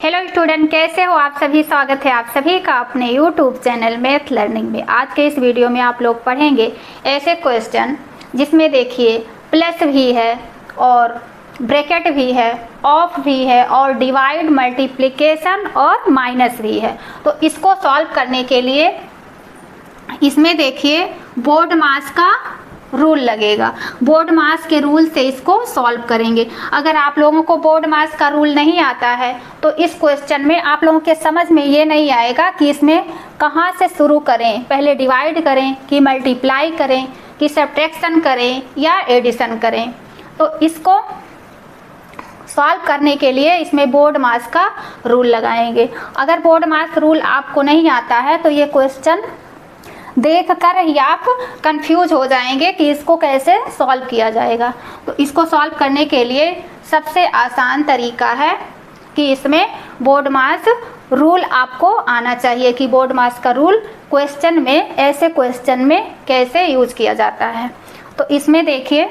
Hello student, कैसे हो आप सभी। स्वागत है आप सभी का अपने यूट्यूब चैनल मैथ लर्निंग में। आज के इस वीडियो में आप लोग पढ़ेंगे ऐसे क्वेश्चन जिसमें देखिए प्लस भी है और ब्रैकेट भी है, ऑफ भी है और डिवाइड, मल्टीप्लिकेशन और माइनस भी है। तो इसको सॉल्व करने के लिए इसमें देखिए बोर्ड मास का रूल लगेगा। बोर्ड मास के रूल से इसको सॉल्व करेंगे। अगर आप लोगों को बोर्ड मास का रूल नहीं आता है तो इस क्वेश्चन में आप लोगों के समझ में ये नहीं आएगा कि इसमें कहाँ से शुरू करें, पहले डिवाइड करें कि मल्टीप्लाई करें कि सब्ट्रैक्शन करें या एडिशन करें। तो इसको सॉल्व करने के लिए इसमें बोर्ड मास का रूल लगाएंगे। अगर बोर्ड मास रूल आपको नहीं आता है तो ये क्वेश्चन देख कर ही आप कंफ्यूज हो जाएंगे कि इसको कैसे सॉल्व किया जाएगा। तो इसको सॉल्व करने के लिए सबसे आसान तरीका है कि इसमें बोर्ड मास रूल आपको आना चाहिए कि बोर्ड मास का रूल क्वेश्चन में, ऐसे क्वेश्चन में कैसे यूज किया जाता है। तो इसमें देखिए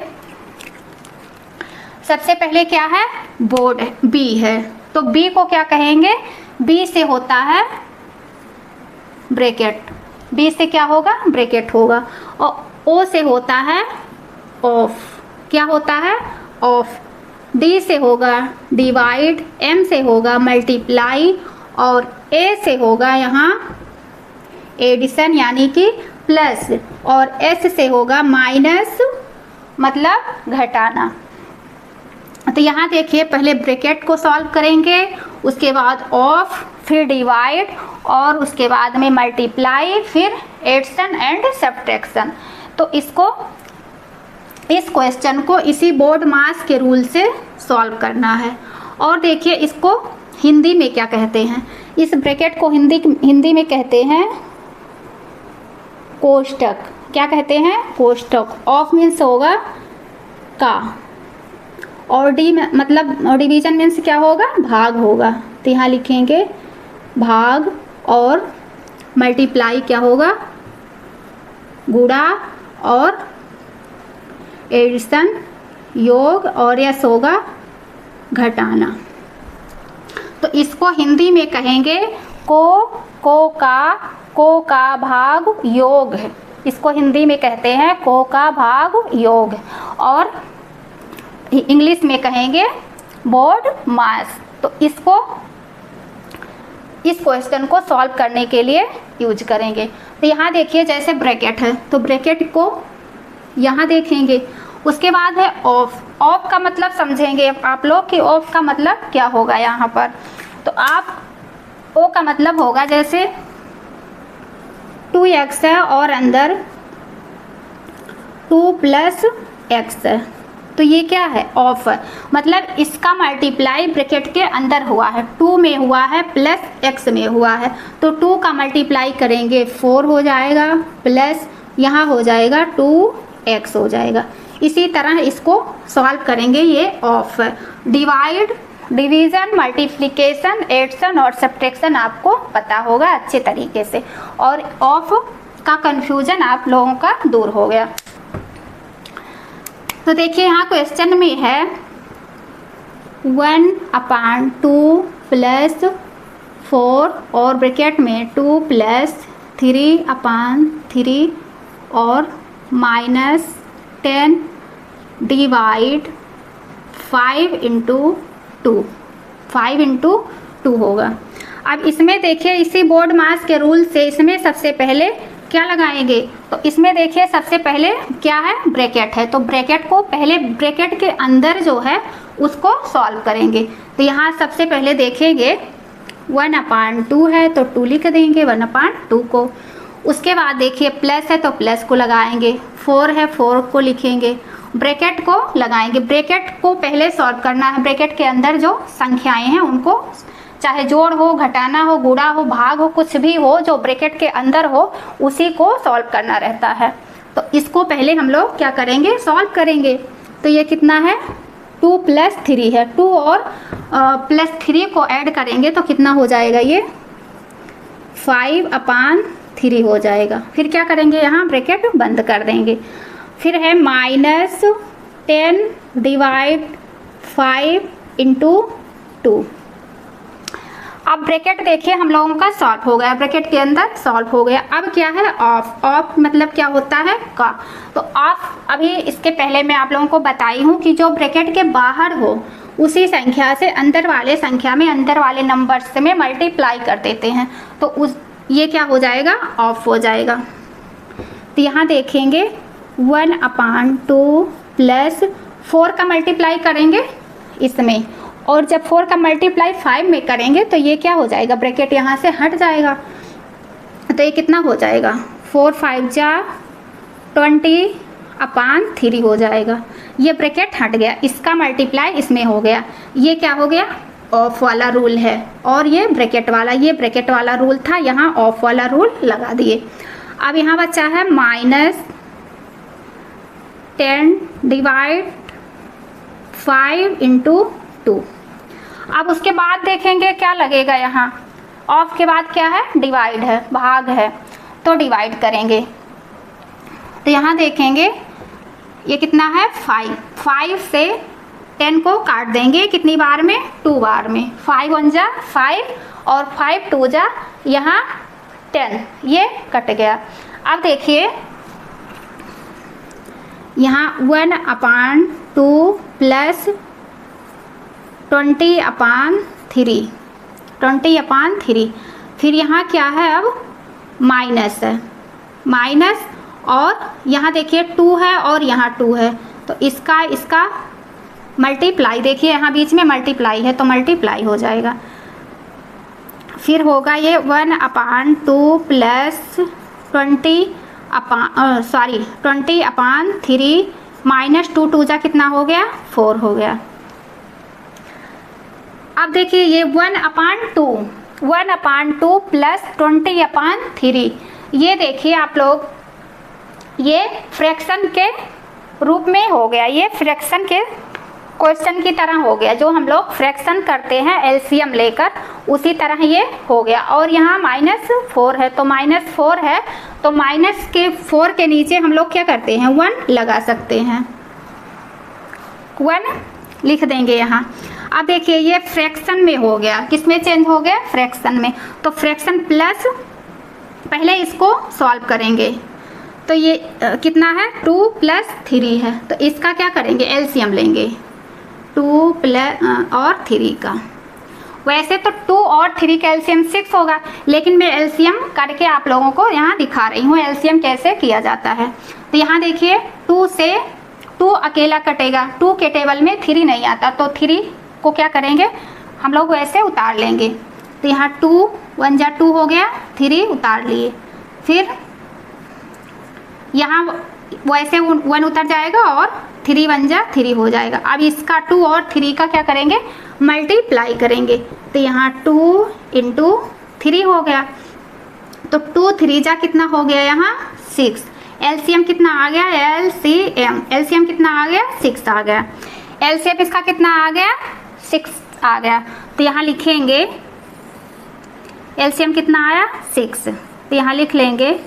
सबसे पहले क्या है, बोर्ड बी है। तो बी को क्या कहेंगे, बी से होता है ब्रैकेट, बी से क्या होगा, ब्रैकेट होगा। और ओ से होता है ऑफ, क्या होता है, ऑफ। डी से होगा डिवाइड, एम से होगा मल्टीप्लाई और ए से होगा यहाँ एडिशन यानी कि प्लस, और एस से होगा माइनस मतलब घटाना। तो यहाँ देखिए पहले ब्रैकेट को सॉल्व करेंगे, उसके बाद ऑफ, फिर डिवाइड और उसके बाद में मल्टीप्लाई, फिर एडिशन एंड सब्ट्रैक्शन। तो इसको, इस क्वेश्चन को इसी बोर्ड मास के रूल से सॉल्व करना है। और देखिए इसको हिंदी में क्या कहते हैं, इस ब्रैकेट को हिंदी में कहते हैं कोष्टक। क्या कहते हैं, कोष्टक। ऑफ मीन्स होगा का, और डी मतलब डिवीजन मीन्स क्या होगा, भाग होगा। तो यहाँ लिखेंगे भाग, और मल्टीप्लाई क्या होगा, गुणा, और एडिशन योग, और यस होगा घटाना। तो इसको हिंदी में कहेंगे को का भाग योग है। इसको हिंदी में कहते हैं को का भाग योग, और इंग्लिश में कहेंगे बोर्ड मास। तो इसको, इस क्वेश्चन को सॉल्व करने के लिए यूज करेंगे। तो यहाँ देखिए जैसे ब्रैकेट है तो ब्रैकेट को यहाँ देखेंगे। उसके बाद है ऑफ। ऑफ का मतलब समझेंगे आप लोग कि ऑफ का मतलब क्या होगा यहाँ पर। तो आप ओ का मतलब होगा जैसे 2x है और अंदर 2 + x है, तो ये क्या है, ऑफ है। मतलब इसका मल्टीप्लाई ब्रैकेट के अंदर हुआ है, 2 में हुआ है प्लस x में हुआ है। तो 2 का मल्टीप्लाई करेंगे 4 हो जाएगा, प्लस यहाँ हो जाएगा 2x हो जाएगा। इसी तरह इसको सॉल्व करेंगे, ये ऑफ है। डिवाइड, डिवीज़न, मल्टीप्लिकेशन, एडिशन और सब्ट्रैक्शन आपको पता होगा अच्छे तरीके से, और ऑफ का कन्फ्यूजन आप लोगों का दूर हो गया। तो देखिए यहाँ क्वेश्चन में है 1/2 + 4 और ब्रैकेट में 2 + 3/3 और -10 डिवाइड 5 × 2, 5 × 2 होगा। अब इसमें देखिए इसी बोर्ड मास के रूल से इसमें सबसे पहले क्या लगाएंगे। तो इसमें देखिए सबसे पहले क्या है, ब्रैकेट है। तो ब्रैकेट को पहले ब्रैकेट के अंदर जो है उसको सॉल्व करेंगे। तो यहाँ सबसे पहले देखेंगे 1/2 है तो 2 लिख देंगे 1/2 को। उसके बाद देखिए प्लस है तो प्लस को लगाएंगे, 4 है 4 को लिखेंगे, ब्रैकेट को लगाएंगे। ब्रैकेट को पहले सॉल्व करना है। ब्रैकेट के अंदर जो संख्याएं हैं उनको, चाहे जोड़ हो, घटाना हो, गुणा हो, भाग हो, कुछ भी हो जो ब्रैकेट के अंदर हो उसी को सॉल्व करना रहता है। तो इसको पहले हम लोग क्या करेंगे, सॉल्व करेंगे। तो ये कितना है, 2 + 3 है, 2 और +3 को ऐड करेंगे तो कितना हो जाएगा, ये 5/3 हो जाएगा। फिर क्या करेंगे, यहाँ ब्रैकेट बंद कर देंगे। फिर है -10 डिवाइड 5 × 2। अब ब्रैकेट देखिए हम लोगों का सॉल्व हो गया, ब्रैकेट के अंदर सॉल्व हो गया। अब क्या है ऑफ, ऑफ मतलब क्या होता है का। तो ऑफ अभी इसके पहले मैं आप लोगों को बताई हूँ कि जो ब्रैकेट के बाहर हो उसी संख्या से अंदर वाले संख्या में अंदर वाले नंबर्स में मल्टीप्लाई कर देते हैं, तो उस ये क्या हो जाएगा ऑफ हो जाएगा। तो यहाँ देखेंगे 1/2 प्लस 4 का मल्टीप्लाई करेंगे इसमें, और जब 4 का मल्टीप्लाई 5 में करेंगे तो ये क्या हो जाएगा, ब्रैकेट यहाँ से हट जाएगा। तो ये कितना हो जाएगा 4 5 जा 20/3 हो जाएगा। ये ब्रैकेट हट गया, इसका मल्टीप्लाई इसमें हो गया। ये क्या हो गया ऑफ वाला रूल है, और ये ब्रैकेट वाला रूल था, यहाँ ऑफ वाला रूल लगा दिए। अब यहाँ बचा है -10 डिवाइड 5 × 2। अब उसके बाद देखेंगे क्या लगेगा, यहाँ ऑफ के बाद क्या है डिवाइड है, भाग है, तो डिवाइड करेंगे। तो यहाँ देखेंगे ये कितना है 5 से 10 को काट देंगे कितनी बार में 2 बार में, 5 1 जा 5 और 5 2 जा यहाँ 10, ये कट गया। अब देखिए यहाँ 1/2 प्लस 20/3, फिर यहाँ क्या है अब माइनस है, माइनस, और यहाँ देखिए 2 है और यहाँ 2 है, तो इसका मल्टीप्लाई, देखिए यहाँ बीच में मल्टीप्लाई है तो मल्टीप्लाई हो जाएगा। फिर होगा ये 1/2 प्लस 20/3 -2 2 जा कितना हो गया 4 हो गया। अब देखिए ये 1/2 प्लस 20/3, ये देखिए आप लोग ये फ्रैक्शन के रूप में हो गया, ये फ्रैक्शन के क्वेश्चन की तरह हो गया, जो हम लोग फ्रैक्शन करते हैं एलसीएम लेकर उसी तरह ये हो गया। और यहाँ -4 है, तो -4 है तो -4 के नीचे हम लोग क्या करते हैं 1 लगा सकते हैं, 1 लिख देंगे यहाँ। अब देखिए ये फ्रैक्शन में हो गया, किसमें चेंज हो गया फ्रैक्शन में, तो फ्रैक्शन प्लस, पहले इसको सॉल्व करेंगे तो ये कितना है 2 + 3 है, तो इसका क्या करेंगे एलसीएम लेंगे 2 और 3 का। वैसे तो 2 और 3 का एलसीएम 6 होगा, लेकिन मैं एलसीएम करके आप लोगों को यहाँ दिखा रही हूँ एलसीएम कैसे किया जाता है। तो यहाँ देखिए 2 से 2 अकेला कटेगा, 2 के टेबल में 3 नहीं आता, तो 3 को क्या करेंगे हम लोग वैसे उतार लेंगे। तो यहाँ 2 1 जा 2 हो गया, 3 उतार लिए, फिर यहाँ वैसे 1 उतर जाएगा और 3 1 जा 3 हो जाएगा। अब इसका 2 और 3 का क्या करेंगे मल्टीप्लाई करेंगे, तो यहाँ 2 × 3 हो गया, तो 2 3 जा कितना हो गया यहाँ 6। एलसीएम कितना आ गया एलसीएम कितना आ गया 6 आ गया। एलसीएम इसका कितना आ गया 6 आ गया, तो यहाँ लिखेंगे एलसीएम कितना आया 6, तो यहाँ लिख लेंगे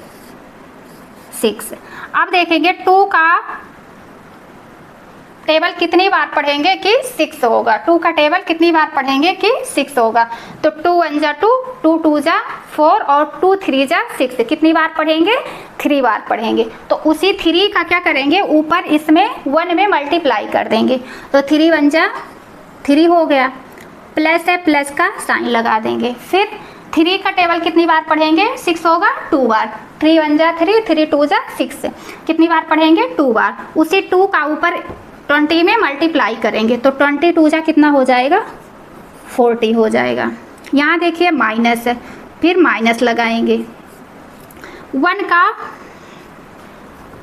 6। अब देखेंगे 2 का टेबल कितनी बार पढ़ेंगे कि 6 होगा, 2 का टेबल कितनी बार पढ़ेंगे कि 6 होगा, तो 2 1 जा 2, 2 2 जा 4 और 2 3 जा 6, कितनी बार पढ़ेंगे 3 बार पढ़ेंगे। तो उसी 3 का क्या करेंगे ऊपर इसमें 1 में मल्टीप्लाई कर देंगे, तो 3 1 जा 3 हो गया, प्लस है प्लस का साइन लगा देंगे। फिर 3 का टेबल कितनी बार पढ़ेंगे 6 होगा 2 बार, 3 1 जा 3, 3 2 जा 6, कितनी बार पढ़ेंगे 2 बार। उसी 2 का ऊपर 20 में मल्टीप्लाई करेंगे, तो 20 2 जा कितना हो जाएगा 40 हो जाएगा। यहाँ देखिए माइनस है, फिर माइनस लगाएंगे। 1 का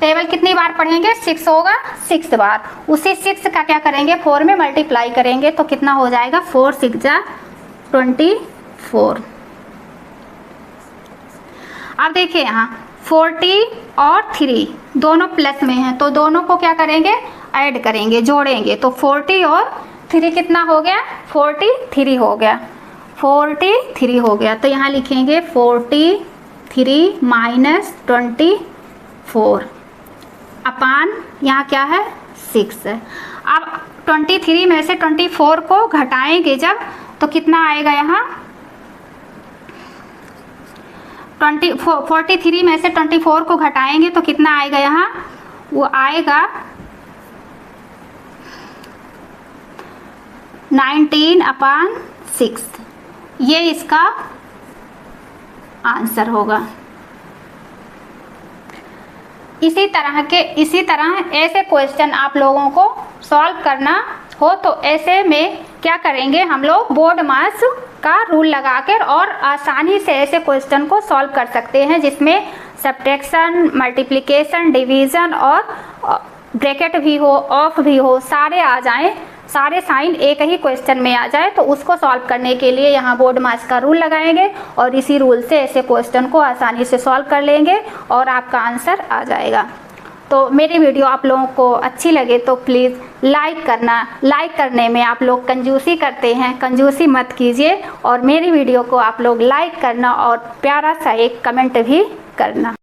टेबल कितनी बार पढ़ेंगे 6 होगा 6 बार, उसी 6 का क्या करेंगे 4 में मल्टीप्लाई करेंगे, तो कितना हो जाएगा 4 6 जा 24। अब देखिए यहाँ 40 और 3 दोनों प्लस में हैं, तो दोनों को क्या करेंगे ऐड करेंगे, जोड़ेंगे, तो 40 और 3 कितना हो गया 43 हो गया, 43 हो गया। तो यहाँ लिखेंगे 43 माइनस 24 अपान यहाँ क्या है 6 है। अब 23 में से 24 को घटाएंगे जब, तो कितना आएगा यहाँ 43 में से 24 को घटाएंगे तो कितना आएगा यहाँ, वो आएगा 19/6। ये इसका आंसर होगा। इसी तरह ऐसे क्वेश्चन आप लोगों को सॉल्व करना हो तो ऐसे में क्या करेंगे, हम लोग बोर्ड मास का रूल लगाकर और आसानी से ऐसे क्वेश्चन को सॉल्व कर सकते हैं, जिसमें सब्ट्रैक्शन, मल्टीप्लिकेशन, डिवीज़न और ब्रैकेट भी हो, ऑफ भी हो, सारे आ जाएं, सारे साइन एक ही क्वेश्चन में आ जाए, तो उसको सॉल्व करने के लिए यहाँ बोर्ड मास का रूल लगाएंगे और इसी रूल से ऐसे क्वेश्चन को आसानी से सॉल्व कर लेंगे और आपका आंसर आ जाएगा। तो मेरी वीडियो आप लोगों को अच्छी लगे तो प्लीज़ लाइक करना। लाइक करने में आप लोग कंजूसी करते हैं, कंजूसी मत कीजिए और मेरी वीडियो को आप लोग लाइक करना और प्यारा सा एक कमेंट भी करना।